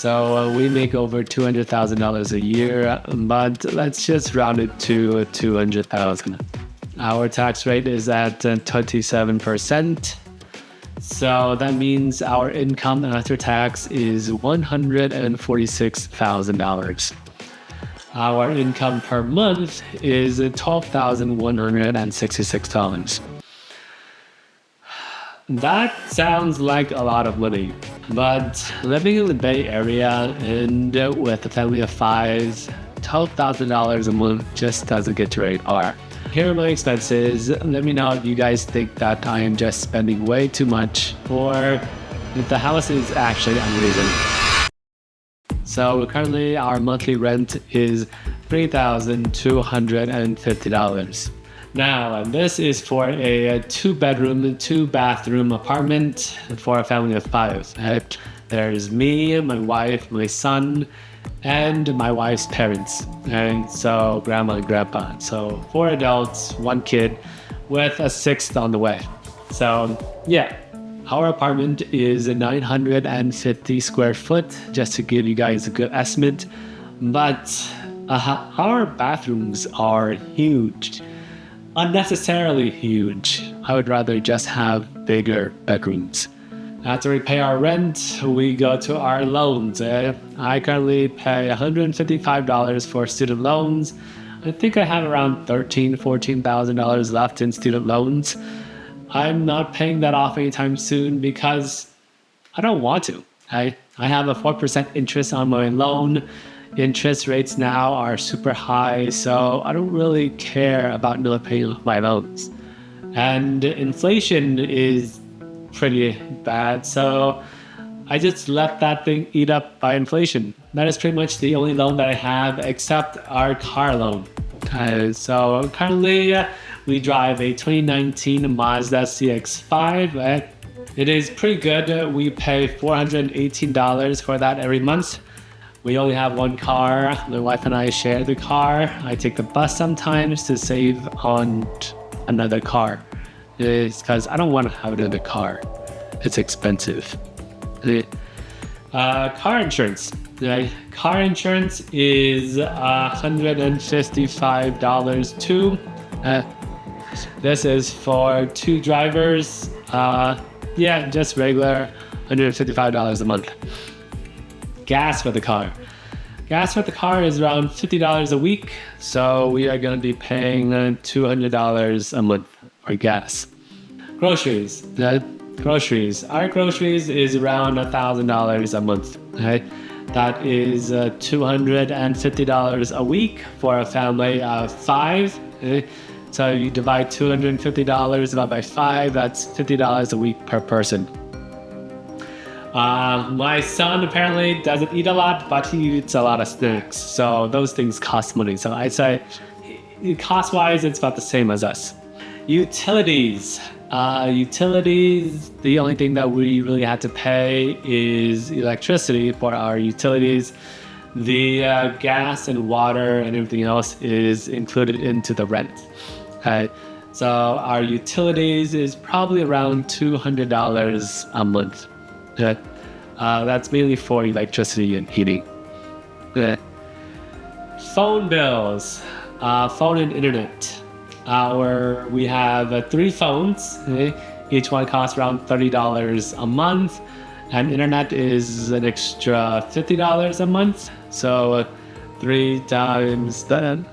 So we make over $200,000 a year, but let's just round it to 200,000. Our tax rate is at 27%. So that means our income after tax is $146,000. Our income per month is $12,166. That sounds like a lot of money, but living in the Bay Area and with a family of five, $12,000 a month just doesn't get very far. Here are my expenses. Let me know if you guys think that I am just spending way too much or if the house is actually unreasonable. So currently our monthly rent is $3,250. Now, this is for a 2-bedroom, 2-bathroom apartment for a family of five. There's me, my wife, my son, and my wife's parents. And so grandma and grandpa. So 4 adults, 1 kid, with a 6th on the way. So yeah, our apartment is 950 square foot, just to give you guys a good estimate. But our bathrooms are huge. Unnecessarily huge. I would rather just have bigger bedrooms. After we pay our rent, we go to our loans. I currently pay $155 for student loans. I think I have around $14,000 left in student loans. I'm not paying that off anytime soon because I don't want to. I have a 4% interest on my loan. Interest rates now are super high, so I don't really care about not paying off my loans. And inflation is pretty bad, so I just let that thing eat up by inflation. That is pretty much the only loan that I have except our car loan. So currently we drive a 2019 Mazda CX-5. It is pretty good. We pay $418 for that every month. We only have 1 car. My wife and I share the car. I take the bus sometimes to save on another car. It's because I don't want to have another car. It's expensive. Car insurance. Car insurance is $155 too. This is for 2 drivers. Just regular $155 a month. Gas for the car. Gas for the car is around $50 a week, so we are going to be paying $200 a month for gas. Groceries. Our groceries is around $1,000 a month. Okay? That is $250 a week for a family of 5. Okay? So you divide $250 divided by 5, that's $50 a week per person. My son apparently doesn't eat a lot, but he eats a lot of snacks. So those things cost money. So I'd say cost-wise, it's about the same as us. Utilities. The only thing that we really have to pay is electricity for our utilities. The gas and water and everything else is included into the rent. Okay. So our utilities is probably around $200 a month. Okay. That's mainly for electricity and heating. Okay. Phone bills, phone and internet. We have 3 phones. Okay. Each one costs around $30 a month, and internet is an extra $50 a month. So 3 times 30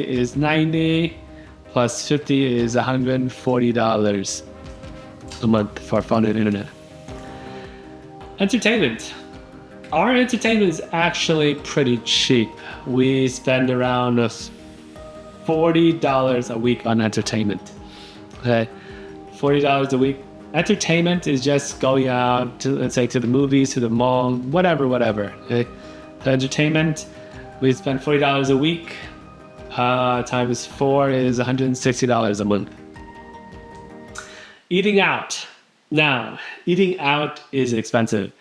is $90, plus 50 is $140 a month for phone and internet. Entertainment. Our entertainment is actually pretty cheap. We spend around $40 a week on entertainment. Okay, $40 a week. Entertainment is just going out to, let's say, to the movies, to the mall, whatever. Okay? The entertainment, we spend $40 a week. Times 4 is $160 a month. Eating out. Now, eating out is expensive.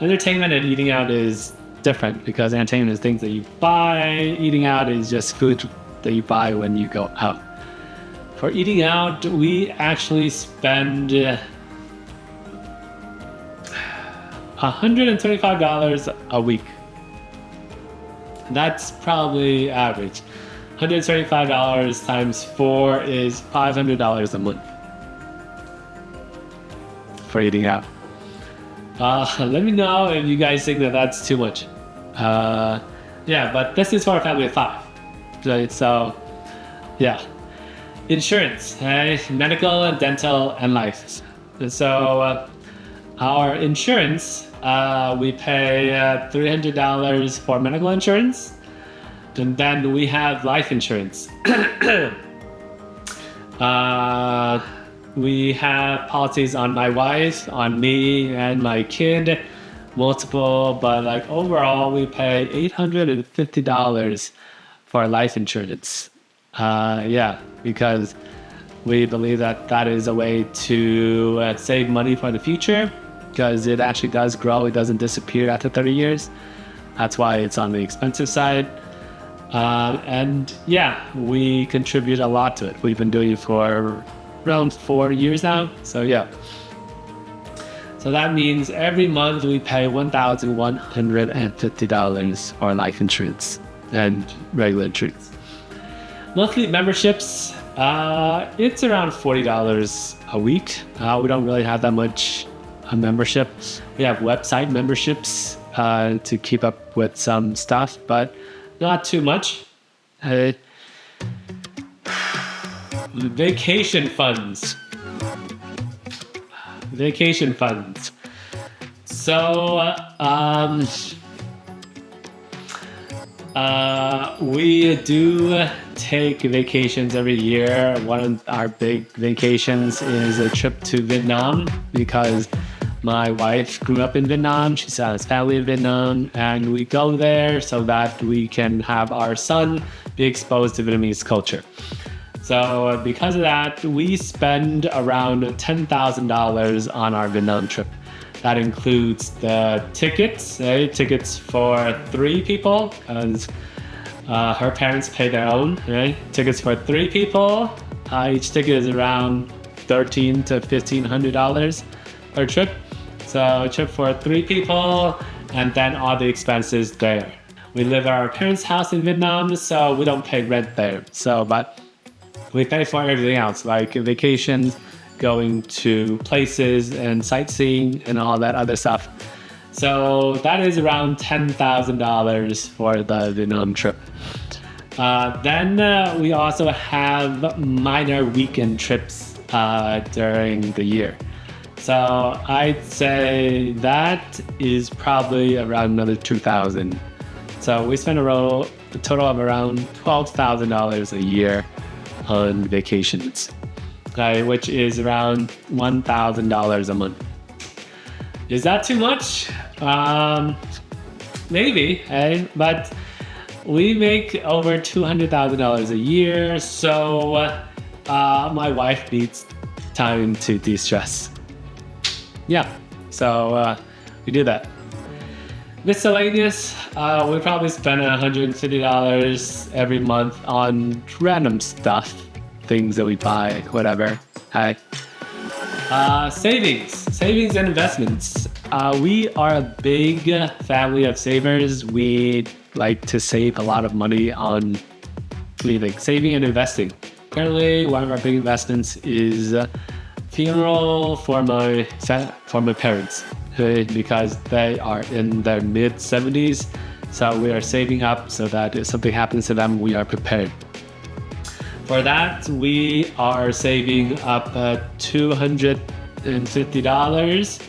Entertainment and eating out is different because entertainment is things that you buy. Eating out is just food that you buy when you go out. For eating out, we actually spend $125 a week. That's probably average. $125 times 4 is $500 a month for eating out. Let me know if you guys think that that's too much. Yeah, but this is for a family of 5. Right? So, yeah. Insurance, medical, dental, and life. So, our insurance, we pay $300 for medical insurance, and then we have life insurance. We have policies on my wife, on me, and my kid, multiple, but like overall we pay $850 for life insurance. Yeah, because we believe that that is a way to save money for the future, because it actually does grow. It doesn't disappear after 30 years. That's why it's on the expensive side. And yeah, we contribute a lot to it. We've been doing it for around 4 years now. So yeah. So that means every month we pay $1,150 for life insurance and regular insurance. Monthly memberships, it's around $40 a week. We don't really have that much membership. We have website memberships to keep up with some stuff, but not too much. Vacation funds. Vacation funds. So, we do take vacations every year. One of our big vacations is a trip to Vietnam, because my wife grew up in Vietnam. She has family in Vietnam, and we go there so that we can have our son be exposed to Vietnamese culture. So because of that, we spend around $10,000 on our Vietnam trip. That includes the tickets, tickets for 3 people, because her parents pay their own. Tickets for 3 people. Each ticket is around $1,300 to $1,500 per trip. So a trip for 3 people, and then all the expenses there. We live at our parents' house in Vietnam, so we don't pay rent there. So, but we pay for everything else, like vacations, going to places and sightseeing and all that other stuff. So that is around $10,000 for the Vietnam trip. Then we also have minor weekend trips during the year. So I'd say that is probably around another $2,000. So we spend a total of around $12,000 a year on vacations, which is around $1,000 a month. Is that too much? Maybe, but we make over $200,000 a year, so my wife needs time to de-stress. Yeah, so we do that. Miscellaneous, we probably spend $150 every month on random stuff, things that we buy, whatever. Savings and investments. We are a big family of savers. We like to save a lot of money on saving and investing. Currently, one of our big investments is funeral for my parents, because they are in their mid-70s. So we are saving up so that if something happens to them, we are prepared. For that, we are saving up $250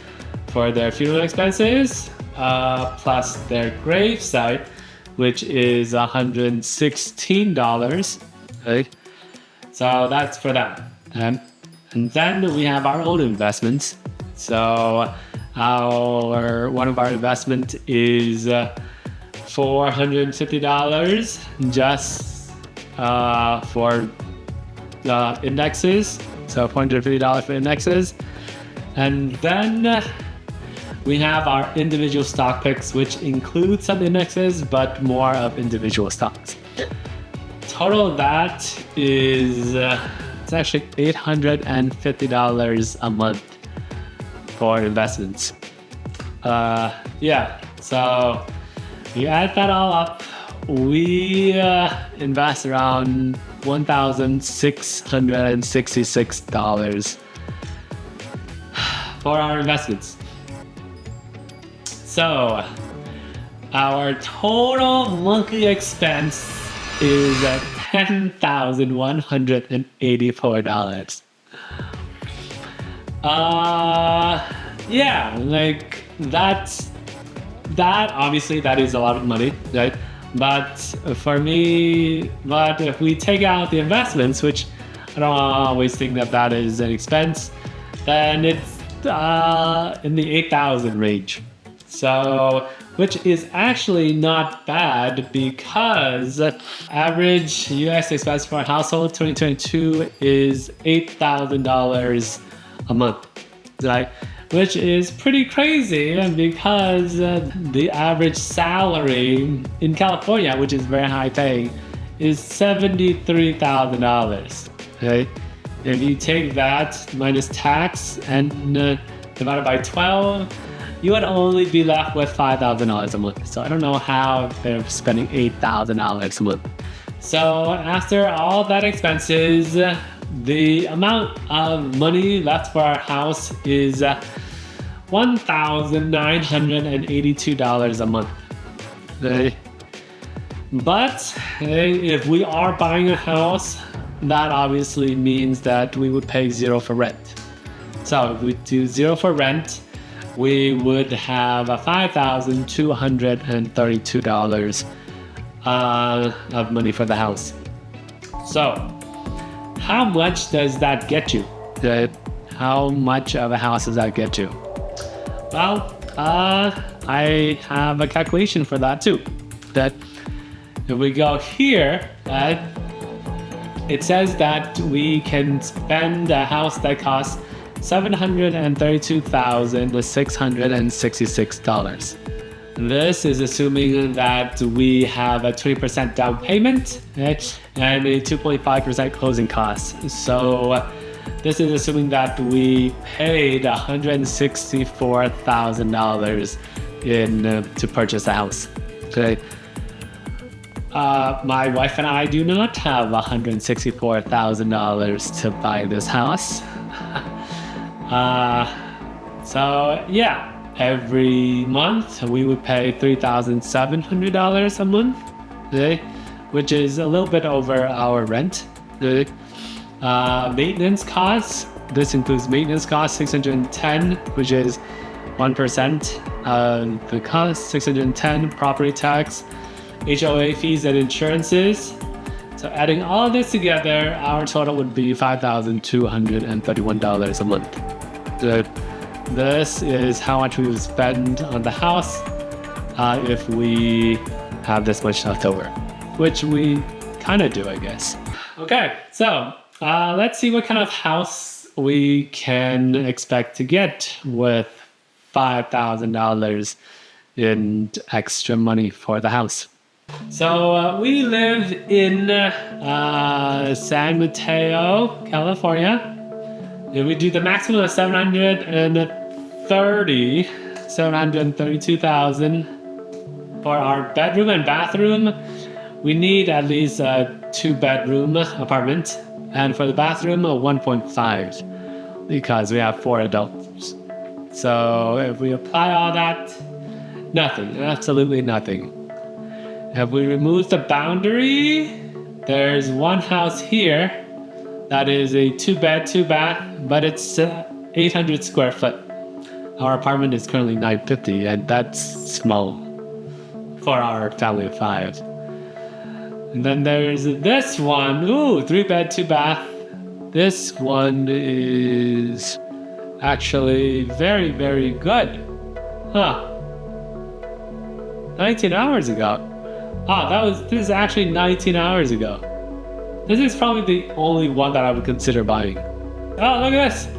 for their funeral expenses, plus their gravesite, which is $116. Right? So that's for them. And then we have our own investments. So one of our investment is $450 just for indexes. So $450 for indexes. And then we have our individual stock picks, which include some indexes, but more of individual stocks. Total of that is it's actually $850 a month for investments. Yeah, so you add that all up, we invest around $1,666 for our investments. So our total monthly expense is $10,184. Yeah, like that obviously that is a lot of money, right? But for me, but if we take out the investments, which I don't always think that that is an expense, then it's in the 8,000 range. So, which is actually not bad because average US expense for a household 2022 is $8,000 a month, right? Which is pretty crazy because the average salary in California, which is very high paying, is $73,000. Okay, if you take that minus tax and divided by 12, you would only be left with $5,000 a month. So I don't know how they're spending $8,000 a month. So after all that expenses, the amount of money left for our house is $1,982 a month. Okay. But if we are buying a house, that obviously means that we would pay zero for rent. So if we do zero for rent, we would have $5,232 of money for the house. So how much does that get you? How much of a house does that get you? Well, I have a calculation for that too. That if we go here, it says that we can spend a house that costs $732,666. This is assuming that we have a 20% down payment, right, and a 2.5% closing costs. So this is assuming that we paid $164,000 to purchase a house. Okay. My wife and I do not have $164,000 to buy this house. So yeah, every month we would pay $3,700 a month, okay, which is a little bit over our rent. Okay. Maintenance costs, this includes maintenance costs, $610, which is 1% of the cost, $610, property tax, HOA fees and insurances. So adding all this together, our total would be $5,231 a month. So this is how much we would spend on the house if we have this much left over, which we kind of do, I guess. Okay, so let's see what kind of house we can expect to get with $5,000 in extra money for the house. So we live in San Mateo, California. If we do the maximum of $732,000 for our bedroom and bathroom, we need at least a 2-bedroom apartment, and for the bathroom, a 1.5, because we have 4 adults. So if we apply all that, nothing, absolutely nothing. If we remove the boundary, there's one house here that is a 2-bed, 2-bath, but it's 800 square foot. Our apartment is currently 950, and that's small for our family of 5. And then there's this one, 3-bed, 2-bath. This one is actually very, very good. 19 hours ago. This is actually 19 hours ago. This is probably the only one that I would consider buying. Oh, look at this.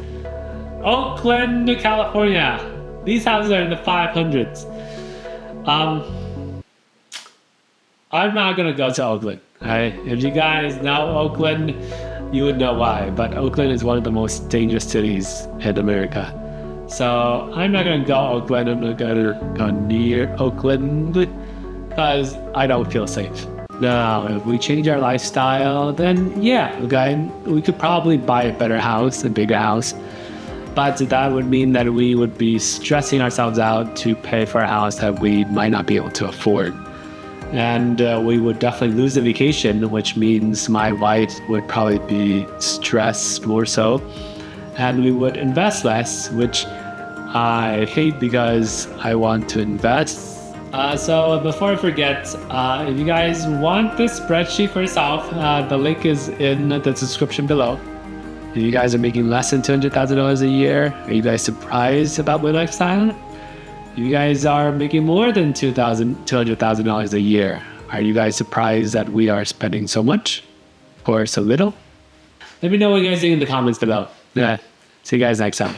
Oakland, California. These houses are in the 500s. I'm not gonna go to Oakland. Right? If you guys know Oakland, you would know why. But Oakland is one of the most dangerous cities in America. So I'm not gonna go Oakland. I'm not gonna go near Oakland because I don't feel safe. Now, if we change our lifestyle, then yeah, okay, we could probably buy a better house, a bigger house. But that would mean that we would be stressing ourselves out to pay for a house that we might not be able to afford. And we would definitely lose the vacation, which means my wife would probably be stressed more so. And we would invest less, which I hate because I want to invest. So before I forget, if you guys want this spreadsheet for yourself, the link is in the description below. If you guys are making less than $200,000 a year, are you guys surprised about my lifestyle? If you guys are making more than $200,000 a year, are you guys surprised that we are spending so much or so little? Let me know what you guys think in the comments below. Yeah. See you guys next time.